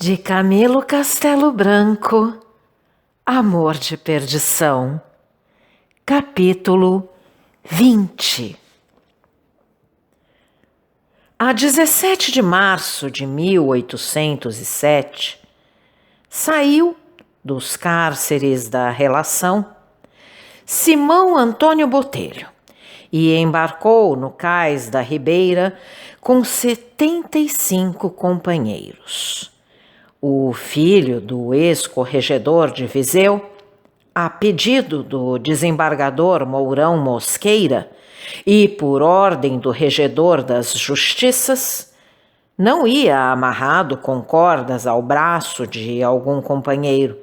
De Camilo Castelo Branco, Amor de Perdição, capítulo 20. A 17 de março de 1807, saiu dos cárceres da Relação Simão Antônio Botelho e embarcou no cais da Ribeira com 75 companheiros. O filho do ex-corregedor de Viseu, a pedido do desembargador Mourão Mosqueira e por ordem do regedor das Justiças, não ia amarrado com cordas ao braço de algum companheiro.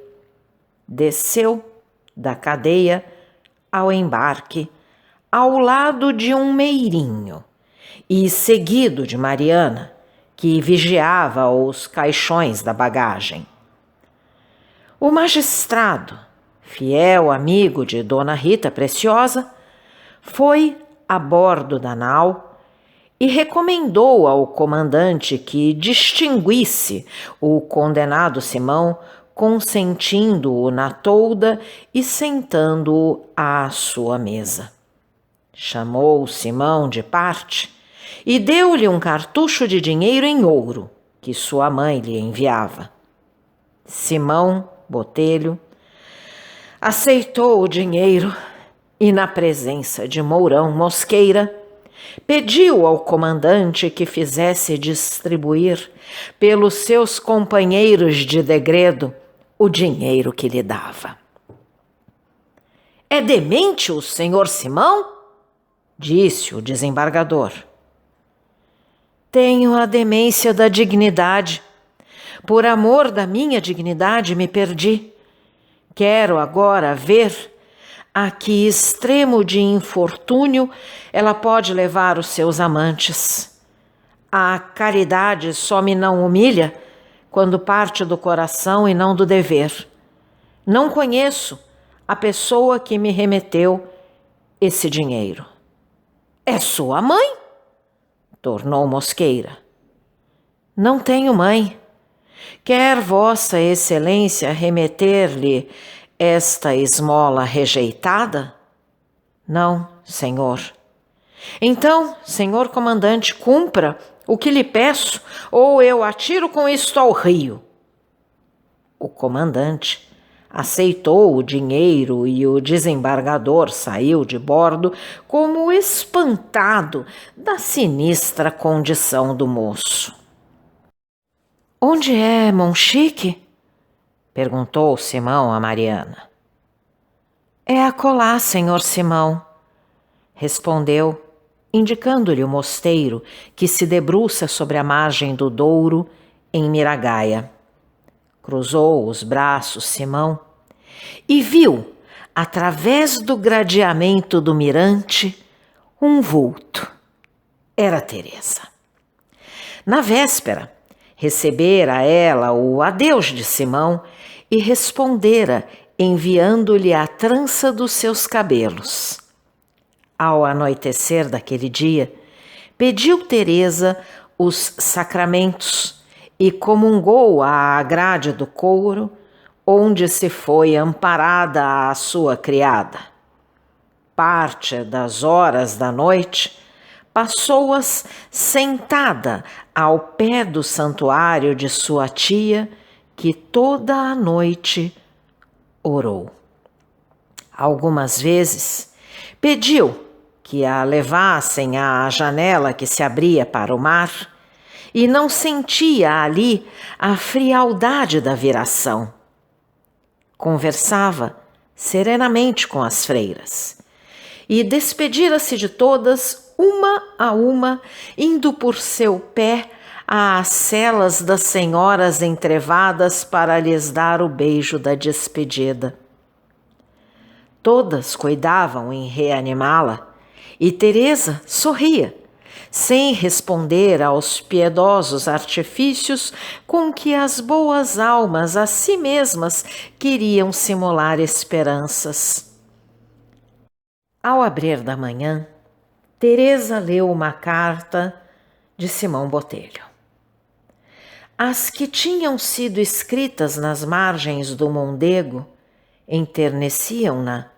Desceu da cadeia ao embarque, ao lado de um meirinho, e seguido de Mariana, que vigiava os caixões da bagagem. O magistrado, fiel amigo de Dona Rita Preciosa, foi a bordo da nau e recomendou ao comandante que distinguisse o condenado Simão, consentindo-o na tolda e sentando-o à sua mesa. Chamou Simão de parte e deu-lhe um cartucho de dinheiro em ouro que sua mãe lhe enviava. Simão Botelho aceitou o dinheiro e, na presença de Mourão Mosqueira, pediu ao comandante que fizesse distribuir pelos seus companheiros de degredo o dinheiro que lhe dava. "É demente o senhor Simão?" disse o desembargador. "Tenho a demência da dignidade. Por amor da minha dignidade me perdi. Quero agora ver a que extremo de infortúnio ela pode levar os seus amantes. A caridade só me não humilha quando parte do coração e não do dever. Não conheço a pessoa que me remeteu esse dinheiro." "É sua mãe?" tornou Mosqueira. "Não tenho mãe. Quer Vossa Excelência remeter-lhe esta esmola rejeitada?" "Não, senhor." "Então, senhor comandante, cumpra o que lhe peço, ou eu atiro com isto ao rio." O comandante aceitou o dinheiro e o desembargador saiu de bordo como espantado da sinistra condição do moço. "Onde é Monchique?" perguntou Simão a Mariana. "É acolá, senhor Simão," respondeu, indicando-lhe o mosteiro que se debruça sobre a margem do Douro, em Miragaia. Cruzou os braços Simão e viu, através do gradeamento do mirante, um vulto. Era Teresa. Na véspera, recebera ela o adeus de Simão e respondera, enviando-lhe a trança dos seus cabelos. Ao anoitecer daquele dia, pediu Teresa os sacramentos e comungou à grade do couro, onde se foi amparada a sua criada. Parte das horas da noite passou-as sentada ao pé do santuário de sua tia, que toda a noite orou. Algumas vezes pediu que a levassem à janela que se abria para o mar, e não sentia ali a frialdade da viração. Conversava serenamente com as freiras e despedira-se de todas, uma a uma, indo por seu pé às celas das senhoras entrevadas para lhes dar o beijo da despedida. Todas cuidavam em reanimá-la e Teresa sorria, sem responder aos piedosos artifícios com que as boas almas a si mesmas queriam simular esperanças. Ao abrir da manhã, Teresa leu uma carta de Simão Botelho. As que tinham sido escritas nas margens do Mondego enterneciam-na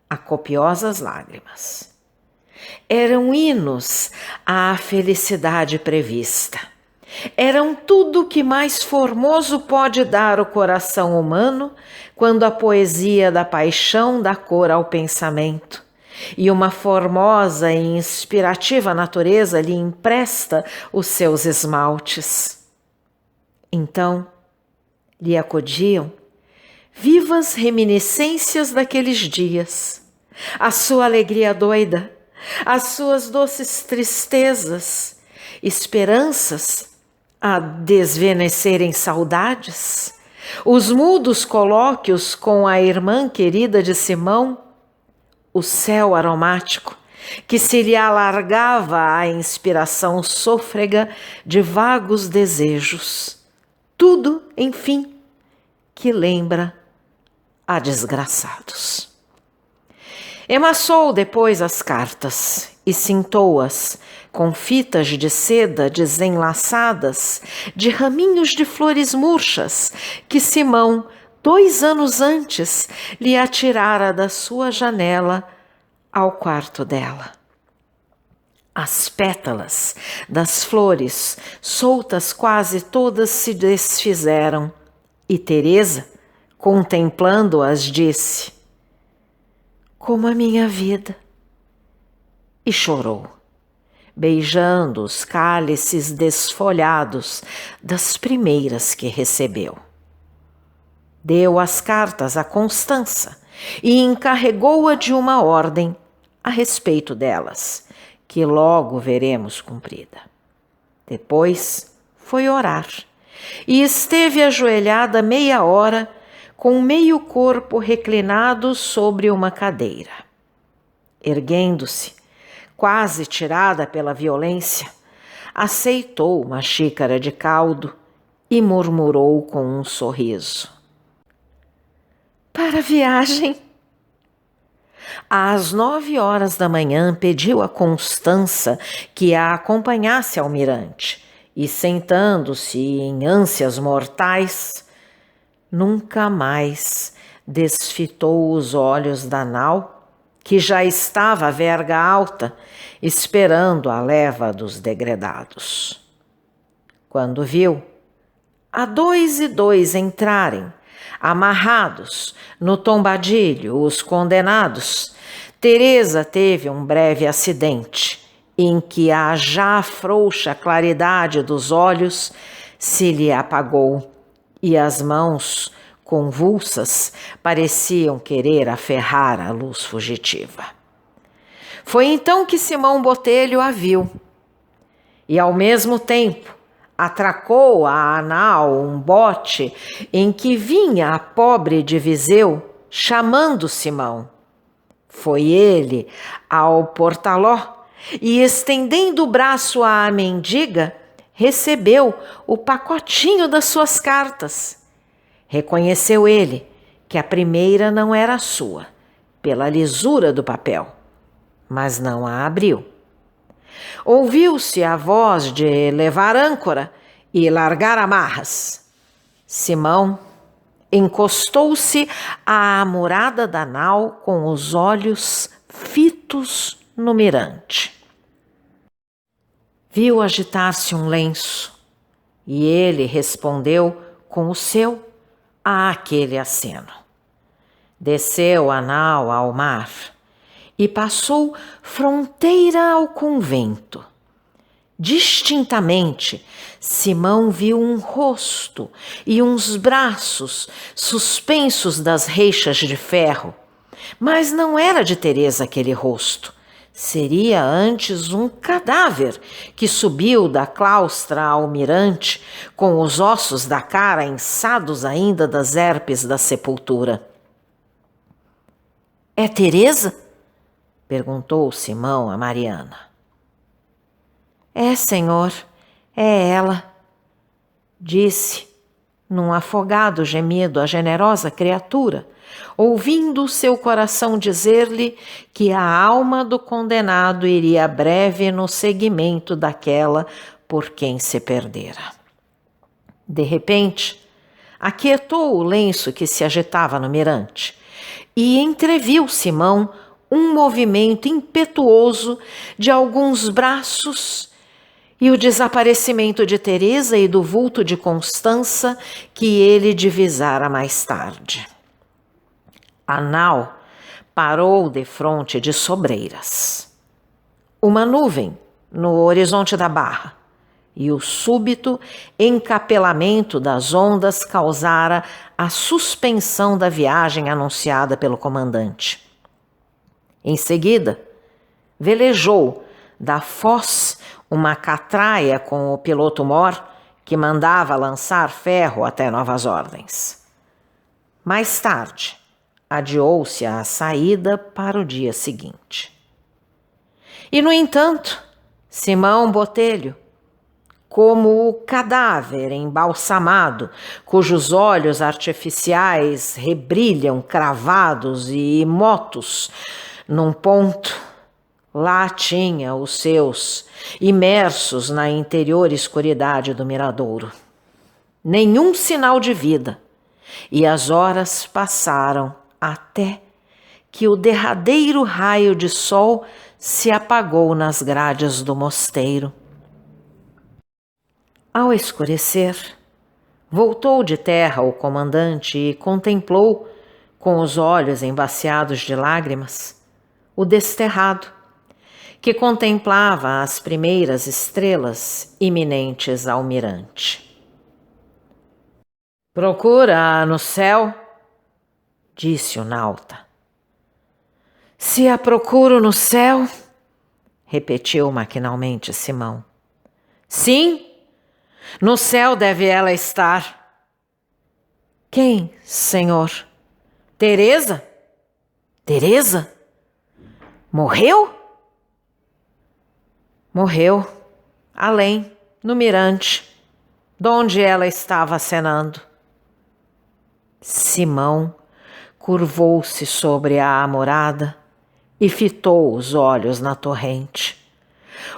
a copiosas lágrimas. Eram hinos à felicidade prevista. Eram tudo o que mais formoso pode dar o coração humano quando a poesia da paixão dá cor ao pensamento e uma formosa e inspirativa natureza lhe empresta os seus esmaltes. Então, lhe acudiam vivas reminiscências daqueles dias, a sua alegria doida, as suas doces tristezas, esperanças a desvanecerem saudades, os mudos colóquios com a irmã querida de Simão, o céu aromático que se lhe alargava à inspiração sôfrega de vagos desejos. Tudo, enfim, que lembra a desgraçados. Emaçou depois as cartas e cintou-as com fitas de seda desenlaçadas de raminhos de flores murchas que Simão, 2 anos antes, lhe atirara da sua janela ao quarto dela. As pétalas das flores, soltas quase todas, se desfizeram, e Teresa, contemplando-as, disse: como a minha vida, e chorou, beijando os cálices desfolhados das primeiras que recebeu. Deu as cartas a Constança e encarregou-a de uma ordem a respeito delas, que logo veremos cumprida. Depois foi orar e esteve ajoelhada meia hora com meio corpo reclinado sobre uma cadeira. Erguendo-se, quase tirada pela violência, aceitou uma xícara de caldo e murmurou com um sorriso: para a viagem. Às 9 horas da manhã pediu a Constança que a acompanhasse ao mirante e, sentando-se em ânsias mortais, nunca mais desfitou os olhos da nau, que já estava à verga alta, esperando a leva dos degredados. Quando viu a 2 e 2 entrarem, amarrados no tombadilho, os condenados, Teresa teve um breve acidente, em que a já frouxa claridade dos olhos se lhe apagou e as mãos, convulsas, pareciam querer aferrar a luz fugitiva. Foi então que Simão Botelho a viu e, ao mesmo tempo, atracou à nau um bote em que vinha a pobre de Viseu, chamando Simão. Foi ele ao portaló e, estendendo o braço à mendiga, recebeu o pacotinho das suas cartas. Reconheceu ele que a primeira não era sua, pela lisura do papel, mas não a abriu. Ouviu-se a voz de levar âncora e largar amarras. Simão encostou-se à amurada da nau com os olhos fitos no mirante. Viu agitar-se um lenço e ele respondeu com o seu àquele aceno. Desceu a nau ao mar e passou fronteira ao convento. Distintamente, Simão viu um rosto e uns braços suspensos das reixas de ferro, mas não era de Teresa aquele rosto. Seria antes um cadáver que subiu da claustra ao mirante, com os ossos da cara inçados ainda das herpes da sepultura. É Teresa? Perguntou Simão a Mariana. É, senhor, é ela, disse, num afogado gemido, a generosa criatura, ouvindo seu coração dizer-lhe que a alma do condenado iria breve no seguimento daquela por quem se perdera. De repente, aquietou o lenço que se agitava no mirante e entreviu Simão um movimento impetuoso de alguns braços e o desaparecimento de Teresa e do vulto de Constança que ele divisara mais tarde. A nau parou defronte de Sobreiras. Uma nuvem no horizonte da barra e o súbito encapelamento das ondas causara a suspensão da viagem anunciada pelo comandante. Em seguida, velejou da foz uma catraia com o piloto-mor que mandava lançar ferro até novas ordens. Mais tarde, adiou-se a saída para o dia seguinte. E, no entanto, Simão Botelho, como o cadáver embalsamado, cujos olhos artificiais rebrilham cravados e imotos num ponto, lá tinha os seus, imersos na interior escuridade do miradouro. Nenhum sinal de vida, e as horas passaram até que o derradeiro raio de sol se apagou nas grades do mosteiro. Ao escurecer, voltou de terra o comandante e contemplou, com os olhos embaciados de lágrimas, o desterrado, que contemplava as primeiras estrelas iminentes ao mirante. "Procura no céu?" disse o nauta. "Se a procuro no céu?" repetiu maquinalmente Simão. "Sim, no céu deve ela estar." "Quem, senhor?" "Teresa." "Teresa? Morreu?" "Morreu, além, no mirante, donde ela estava acenando." Simão curvou-se sobre a amorada e fitou os olhos na torrente.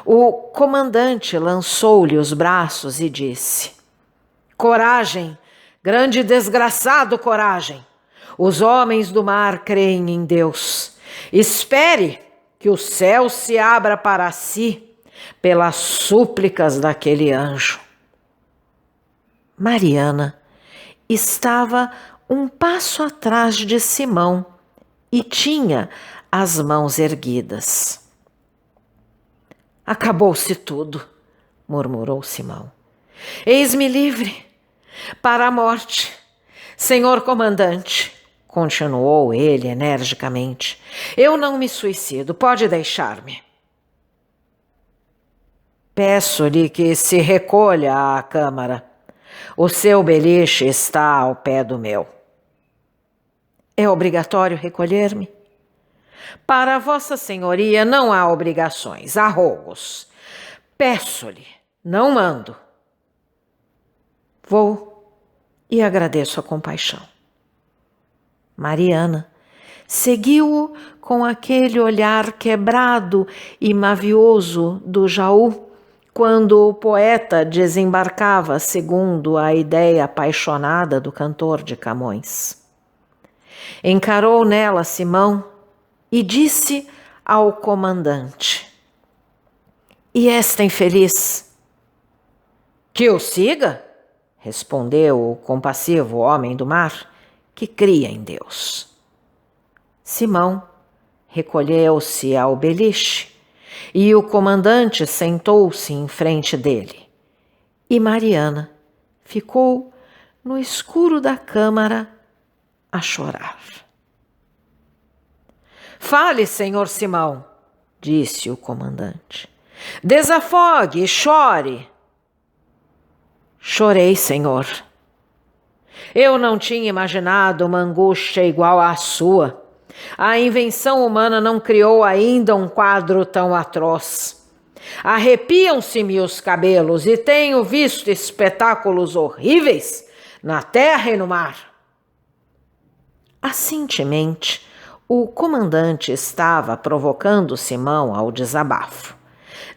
O comandante lançou-lhe os braços e disse: "Coragem, grande desgraçado, coragem! Os homens do mar creem em Deus. Espere que o céu se abra para si pelas súplicas daquele anjo." Mariana estava um passo atrás de Simão e tinha as mãos erguidas. "Acabou-se tudo", murmurou Simão. "Eis-me livre para a morte, senhor comandante", continuou ele energicamente. "Eu não me suicido, pode deixar-me." "Peço-lhe que se recolha à câmara. O seu beliche está ao pé do meu." "É obrigatório recolher-me?" "Para Vossa Senhoria não há obrigações, há rogos. Peço-lhe, não mando." "Vou e agradeço a compaixão." Mariana seguiu-o com aquele olhar quebrado e mavioso do Jaú, quando o poeta desembarcava segundo a ideia apaixonada do cantor de Camões. Encarou nela Simão e disse ao comandante: "E esta infeliz?" "Que o siga?" respondeu o compassivo homem do mar, que cria em Deus. Simão recolheu-se ao beliche e o comandante sentou-se em frente dele. E Mariana ficou no escuro da câmara a chorar. "Fale, senhor Simão", disse o comandante. "Desafogue e chore." "Chorei, senhor. Eu não tinha imaginado uma angústia igual à sua. A invenção humana não criou ainda um quadro tão atroz. Arrepiam-se-me os cabelos e tenho visto espetáculos horríveis na terra e no mar." Assentemente, o comandante estava provocando Simão ao desabafo.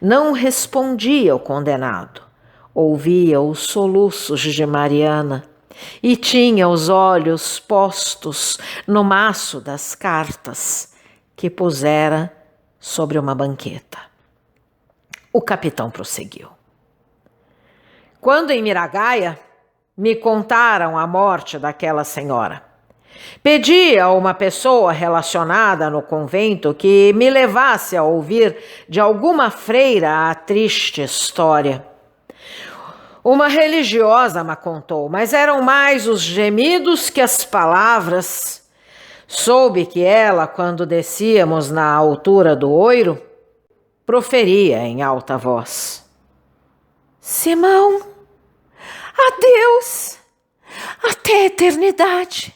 Não respondia o condenado, ouvia os soluços de Mariana e tinha os olhos postos no maço das cartas que pusera sobre uma banqueta. O capitão prosseguiu. Quando em Miragaia me contaram a morte daquela senhora, pedi a uma pessoa relacionada no convento que me levasse a ouvir de alguma freira a triste história. Uma religiosa me contou, mas eram mais os gemidos que as palavras. Soube que ela, quando descíamos na altura do oiro, proferia em alta voz: Simão, adeus, até a eternidade.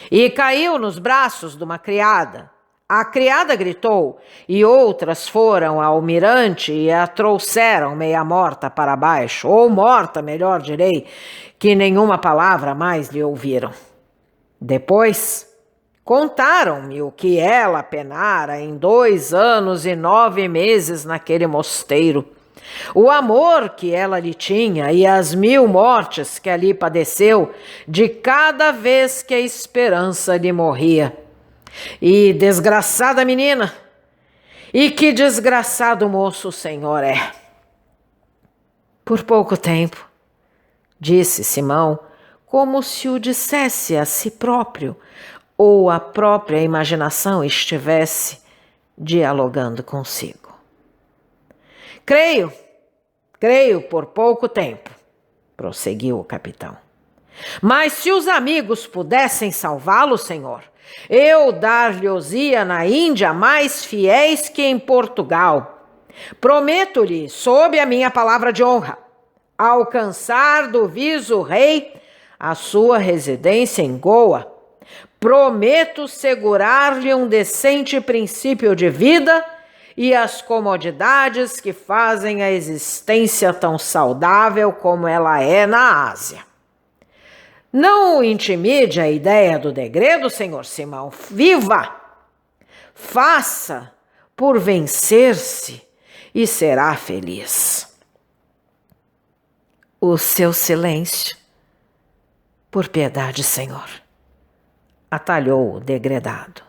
E caiu nos braços de uma criada. A criada gritou, e outras foram ao mirante e a trouxeram meia morta para baixo, ou morta, melhor direi, que nenhuma palavra mais lhe ouviram. Depois, contaram-me o que ela penara em 2 anos e 9 meses naquele mosteiro, o amor que ela lhe tinha e as 1000 mortes que ali padeceu de cada vez que a esperança lhe morria. E desgraçada menina, e que desgraçado moço o senhor é. Por pouco tempo, disse Simão, como se o dissesse a si próprio, ou a própria imaginação estivesse dialogando consigo. Creio por pouco tempo, prosseguiu o capitão. Mas se os amigos pudessem salvá-lo, senhor, eu dar-lhe-os-ia na Índia mais fiéis que em Portugal. Prometo-lhe, sob a minha palavra de honra, alcançar do viso-rei a sua residência em Goa. Prometo segurar-lhe um decente princípio de vida e as comodidades que fazem a existência tão saudável como ela é na Ásia. Não o intimide a ideia do degredo, senhor Simão. Viva! Faça por vencer-se e será feliz. O seu silêncio, por piedade, senhor, atalhou o degredado.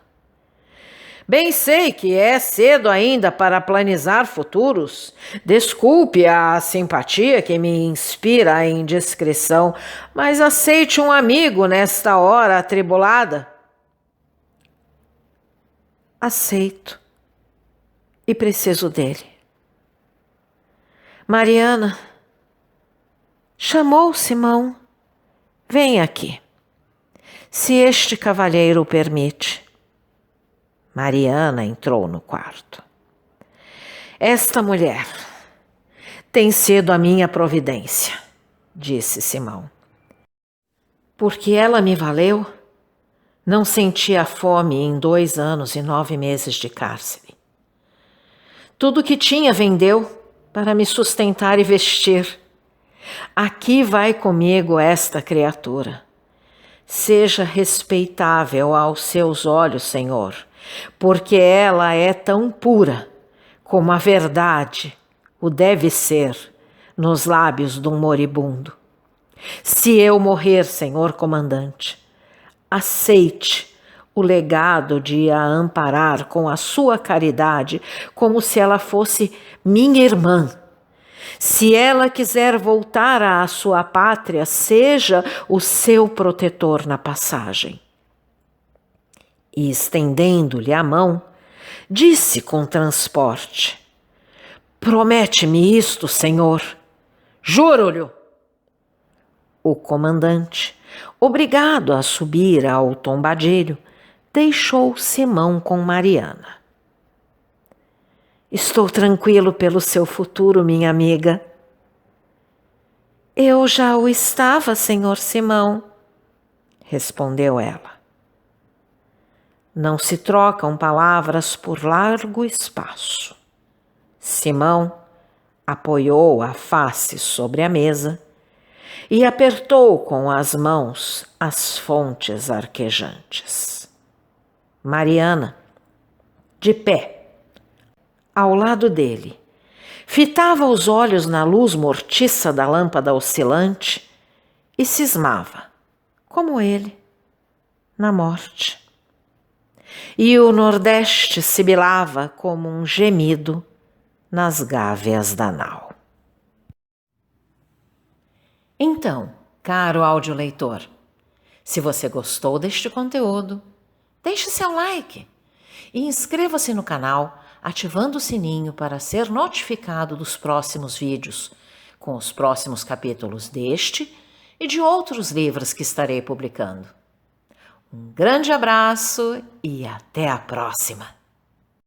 Bem sei que é cedo ainda para planizar futuros. Desculpe a simpatia que me inspira a indiscrição, mas aceite um amigo nesta hora atribulada. Aceito e preciso dele. Mariana, chamou Simão. Vem aqui, se este cavalheiro o permite. Mariana entrou no quarto. Esta mulher tem sido a minha providência, disse Simão. Porque ela me valeu, não senti a fome em 2 anos e 9 meses de cárcere. Tudo que tinha vendeu para me sustentar e vestir. Aqui vai comigo esta criatura. Seja respeitável aos seus olhos, Senhor, porque ela é tão pura como a verdade o deve ser nos lábios de um moribundo. Se eu morrer, Senhor comandante, aceite o legado de a amparar com a sua caridade, como se ela fosse minha irmã. Se ela quiser voltar à sua pátria, seja o seu protetor na passagem. E estendendo-lhe a mão, disse com transporte: promete-me isto, senhor. Juro-lhe. O comandante, obrigado a subir ao tombadilho, deixou Simão com Mariana. Estou tranquilo pelo seu futuro, minha amiga. Eu já o estava, senhor Simão, respondeu ela. Não se trocam palavras por largo espaço. Simão apoiou a face sobre a mesa e apertou com as mãos as fontes arquejantes. Mariana, de pé, ao lado dele, Fitava os olhos na luz mortiça da lâmpada oscilante e cismava, como ele, na morte. E o Nordeste sibilava como um gemido nas gáveas da nau. Então, caro audioleitor, se você gostou deste conteúdo, deixe seu like e inscreva-se no canal ativando o sininho para ser notificado dos próximos vídeos, com os próximos capítulos deste e de outros livros que estarei publicando. Um grande abraço e até a próxima!